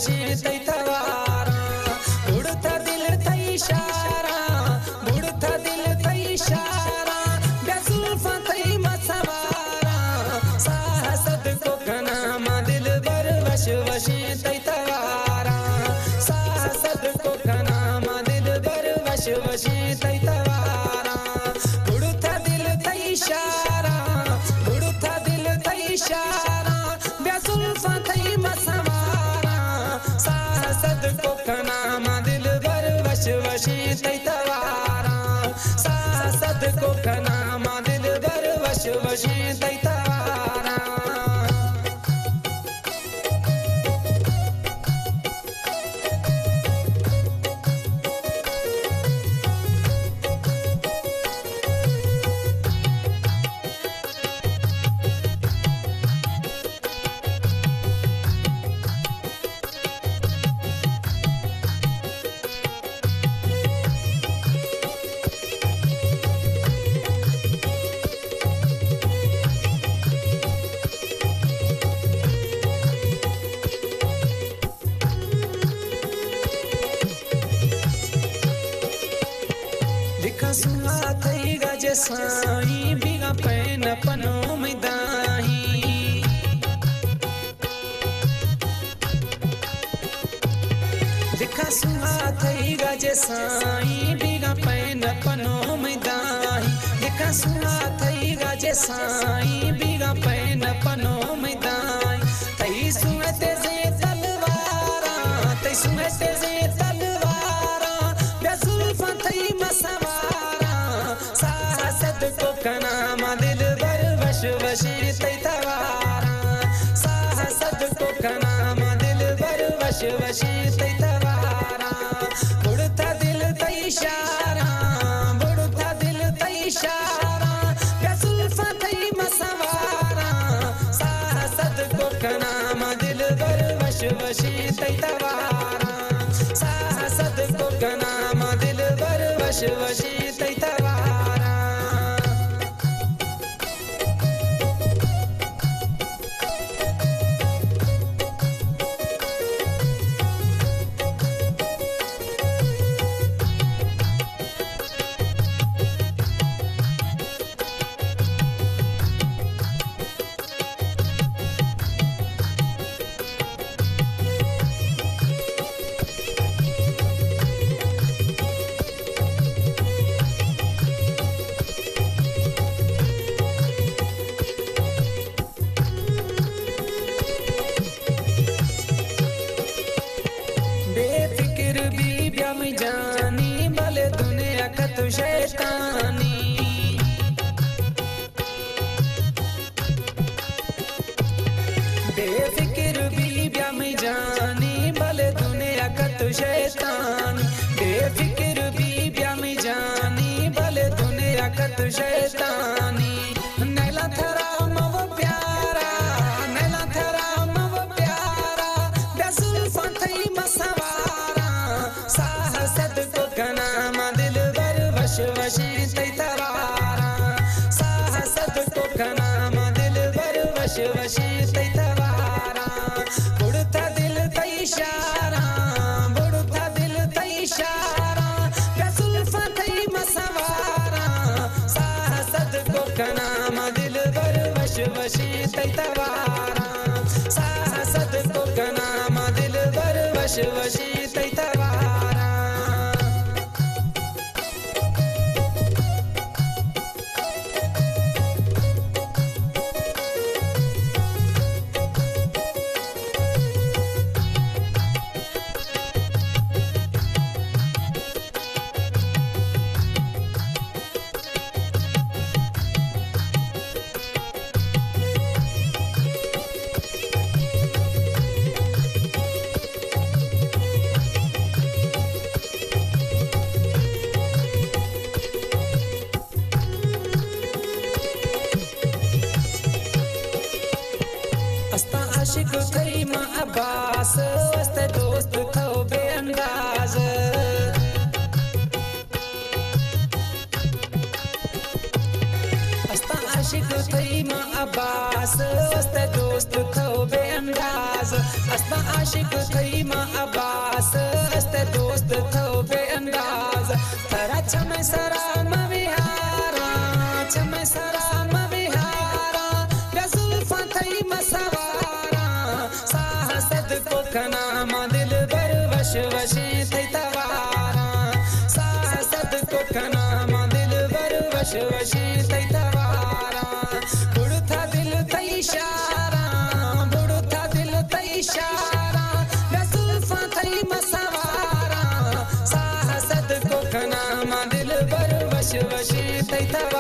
वशी तै तवारा बुड़ता दिल तै इशारा बुड़ता दिल तै इशारा बेजुल्फा तै मसवारा साहसद को कनामा दिल बर वशी तै तवारा साहसद को कनामा दिल बर वशी तै तवारा बुड़ता दिल तै इशारा बुड़ता दिल तै इशारा बेजुल्फा तै मसवारा साहसद को कनामा दिल बर वशी तै तवारा साहसद को कनामा दिल बर वशी तै तवारा लिखा सुना थई गज साई बिगा पैन पनो मैदाही लिखा सुना थई गज साई बिगा पैन पनो मैदाही लिखा सुना थई गज साई बिगा पैन पनो मैदाही तई सुनते से तलवारा तई सुनते से तलवारा बेजुल्फा तई मसवारा साहसद को कनामा दिल बर वशी तै तवारा साहसद को कनामा दिल बर वशी तै तवारा बुड़ता दिल तै इशारा बुड़ता दिल तै इशारा बेजुल्फा तै मसवारा साहसद को कनामा दिल बर वशी तै तवारा साहसद को कनामा दिल बर वशी तै तवारा बेफिक्र बीबिया में जानी भले दुनिया का तू शैतानी बेफिक्र बीबिया में जानी भले दुनिया का तू शैतानी बेफिक्र बीबिया में जानी भले दुनिया का तू शैतानी नैला थरा मव प्यारा नैला थरा मव प्यारा बेजुल्फा तै मसवारा साहसद को कनामा दिल बर वशी तै तवारा साहसद को कनामा दिल बर वशी तै तवारा बुड़ता दिल तै इशारा बुड़ता दिल तै इशारा बेजुल्फा तै मसवारा साहसद को कनामा दिल बर वशी तै तवारा साहसद को कनामा दिल बर वशी तै तवारा आशिक थई मां अब्बास वस्ते दोस्त थो बेअंदाज अस्ता आशिक थई मां अब्बास वस्ते दोस्त थो बेअंदाज अस्ता आशिक थई मां अब्बास हस्ते दोस्त थो बेअंदाज तरा छम सराम विहारा छम सराम विहारा रसूल्फा थई मसवारा साह सद को खना मां दिल बर वश वशे थई तवारा साह सद को खना मां दिल बर वश वशे थई तवारा बुड़ था दिल थई इशारा बुड़ था दिल थई इशारा रसूल्फा थई मसवारा साह सद को खना मां दिल बर वश वशे थई तवारा